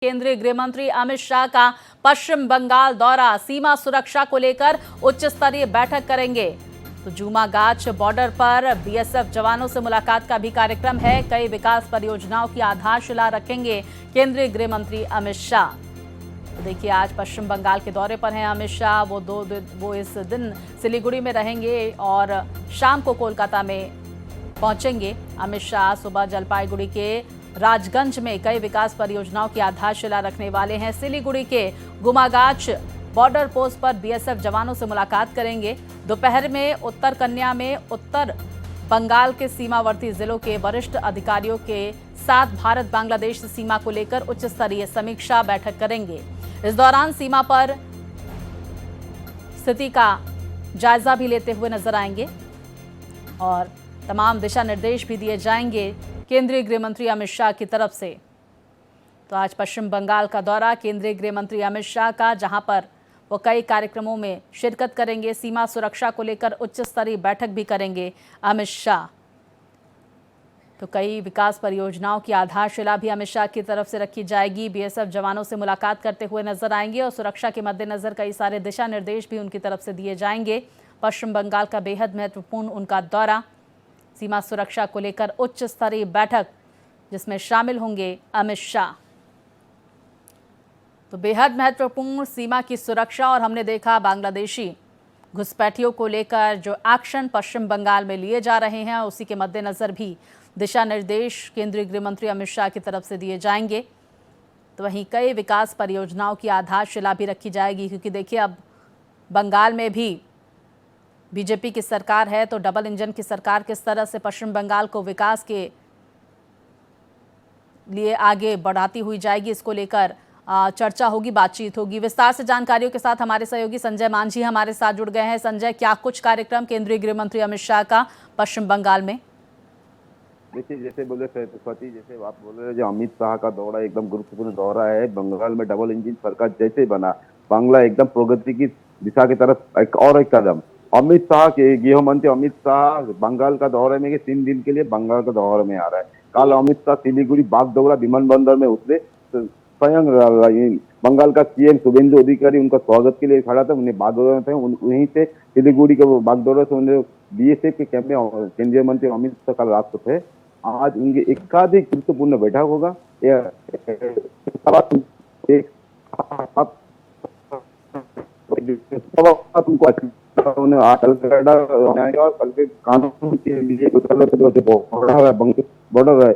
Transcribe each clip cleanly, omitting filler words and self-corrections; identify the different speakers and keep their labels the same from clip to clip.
Speaker 1: केंद्रीय गृह मंत्री अमित शाह का पश्चिम बंगाल दौरा, सीमा सुरक्षा को लेकर उच्च स्तरीय बैठक करेंगे। तो जुमागाछ बॉर्डर पर बीएसएफ जवानों से मुलाकात का भी कार्यक्रम है। कई विकास परियोजनाओं की आधारशिला रखेंगे केंद्रीय गृह मंत्री अमित शाह। तो देखिए, आज पश्चिम बंगाल के दौरे पर हैं अमित शाह। वो इस दिन सिलीगुड़ी में रहेंगे और शाम को कोलकाता में पहुंचेंगे। अमित शाह सुबह जलपाईगुड़ी के राजगंज में कई विकास परियोजनाओं की आधारशिला रखने वाले हैं। सिलीगुड़ी के गुमागाछ बॉर्डर पोस्ट पर बीएसएफ जवानों से मुलाकात करेंगे। दोपहर में उत्तर कन्या में उत्तर बंगाल के सीमावर्ती जिलों के वरिष्ठ अधिकारियों के साथ भारत बांग्लादेश सीमा को लेकर उच्च स्तरीय समीक्षा बैठक करेंगे। इस दौरान सीमा पर स्थिति का जायजा भी लेते हुए नजर आएंगे और तमाम दिशा निर्देश भी दिए जाएंगे केंद्रीय गृह मंत्री अमित शाह की तरफ से। तो आज पश्चिम बंगाल का दौरा केंद्रीय गृह मंत्री अमित शाह का, जहां पर वो कई कार्यक्रमों में शिरकत करेंगे। सीमा सुरक्षा को लेकर उच्च स्तरीय बैठक भी करेंगे अमित शाह। तो कई विकास परियोजनाओं की आधारशिला भी अमित शाह की तरफ से रखी जाएगी। बीएसएफ जवानों से मुलाकात करते हुए नजर आएंगे और सुरक्षा के मद्देनजर कई सारे दिशा निर्देश भी उनकी तरफ से दिए जाएंगे। पश्चिम बंगाल का बेहद महत्वपूर्ण उनका दौरा, सीमा सुरक्षा को लेकर उच्च स्तरीय बैठक जिसमें शामिल होंगे अमित शाह। तो बेहद महत्वपूर्ण सीमा की सुरक्षा, और हमने देखा बांग्लादेशी घुसपैठियों को लेकर जो एक्शन पश्चिम बंगाल में लिए जा रहे हैं, उसी के मद्देनजर भी दिशा निर्देश केंद्रीय गृह मंत्री अमित शाह की तरफ से दिए जाएंगे। तो वहीं कई विकास परियोजनाओं की आधारशिला भी रखी जाएगी, क्योंकि देखिए, अब बंगाल में भी बीजेपी की सरकार है। तो डबल इंजन की सरकार किस तरह से पश्चिम बंगाल को विकास के लिए आगे बढ़ाती हुई जाएगी, इसको लेकर चर्चा होगी, बातचीत होगी। विस्तार से जानकारियों के साथ हमारे सहयोगी संजय मांझी हमारे साथ जुड़ गए हैं। संजय, क्या कुछ कार्यक्रम केंद्रीय गृह मंत्री अमित शाह का पश्चिम बंगाल में?
Speaker 2: देखिए, जैसे बोले स्वाति, जैसे आप बोल रहे हैं, जो अमित शाह का दौरा एकदम गुरुत्वपूर्ण दौरा है। बंगाल में डबल इंजन सरकार जैसे बना, बांग्ला एकदम प्रगति की दिशा की तरफ एक कदम। अमित शाह के गृह मंत्री अमित शाह बंगाल का दौरे में 3 दिन के लिए बंगाल का दौरे में आ रहा है। कल अमित शाह सिलीगुड़ी बागडोगरा विमानबंदर में उतरे। तो स्वयं बंगाल का सीएम शुभेंदु अधिकारी उनका स्वागत के लिए खड़ा था। उन्हें बागडोगरा थे, वहीं से सिलीगुड़ी के बागडोगरा से उन्हें बीएसएफ के कैंप में केंद्रीय मंत्री अमित शाह कल रात को थे। आज उनकी एकाधिक गुरुत्वपूर्ण बैठक होगा। कानून के लिए बॉर्डर है,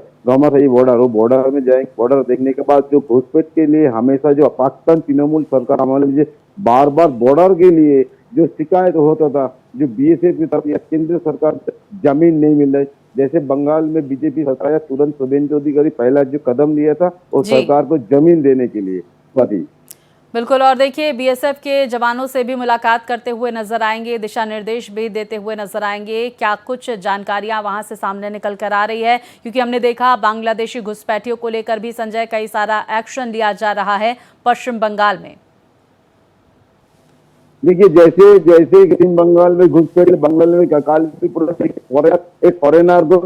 Speaker 2: बॉर्डर में जाएंगे। बॉर्डर देखने के बाद जो घुसपैठ के लिए हमेशा जो पाकिस्तान तृणमूल सरकार हमारे बार बार बॉर्डर के लिए जो शिकायत होता था, जो बीएसएफ की तरफ या केंद्र सरकार जमीन नहीं मिल रही, जैसे बंगाल में बीजेपी सरकार तुरंत शुभेंदु अधिकारी पहला जो कदम लिया था और सरकार को जमीन देने के लिए।
Speaker 1: बिल्कुल, और देखिए, बीएसएफ के जवानों से भी मुलाकात करते हुए नजर आएंगे, दिशा निर्देश भी देते हुए नजर आएंगे। क्या कुछ जानकारियां वहां से सामने निकल कर आ रही है, क्योंकि हमने देखा बांग्लादेशी घुसपैठियों को लेकर भी संजय कई सारा एक्शन लिया जा रहा है पश्चिम बंगाल में।
Speaker 2: देखिए, जैसे पश्चिम बंगाल में घुसपैठ, बंगाल में एक फॉरेनर को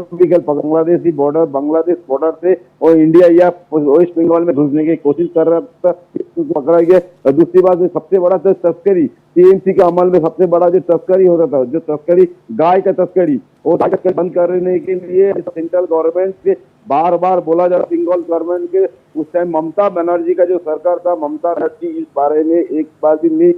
Speaker 2: बांग्लादेश बॉर्डर से और इंडिया या वेस्ट बंगाल में घुसने की कोशिश कर रहा था, पकड़ा गया। दूसरी बात, सबसे बड़ा तस्करी टीएमसी के अमल में सबसे बड़ा जो तस्करी होता था, जो तस्करी गाय का तस्करी, वो बंद करने के लिए सेंट्रल गवर्नमेंट से बार बार बोला जा रहा। बंगाल गवर्नमेंट के उस टाइम ममता बनर्जी का जो सरकार था, ममता बनर्जी इस बारे में एक बार भी नहीं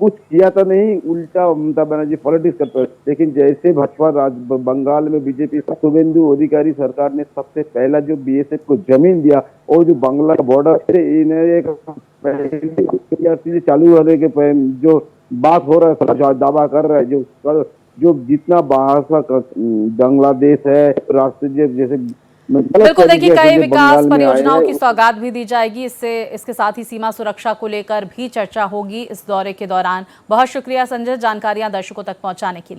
Speaker 2: कुछ किया था, नहीं, उल्टा ममता बनर्जी पॉलिटिक्स करते। लेकिन जैसे भाजपा बंगाल में बीजेपी शुभेंदु अधिकारी सरकार ने सबसे पहला जो बीएसएफ को जमीन दिया, और जो बांग्ला बॉर्डर से इन्हें चालू होने के जो बात हो रहा है, दावा कर रहा है, जो जितना बांग्लादेश है राष्ट्रीय जैसे
Speaker 1: बिल्कुल, देखिए, कई विकास परियोजनाओं की सौगात भी दी जाएगी। इसके साथ ही सीमा सुरक्षा को लेकर भी चर्चा होगी इस दौरे के दौरान। बहुत शुक्रिया संजय, जानकारियां दर्शकों तक पहुंचाने के लिए।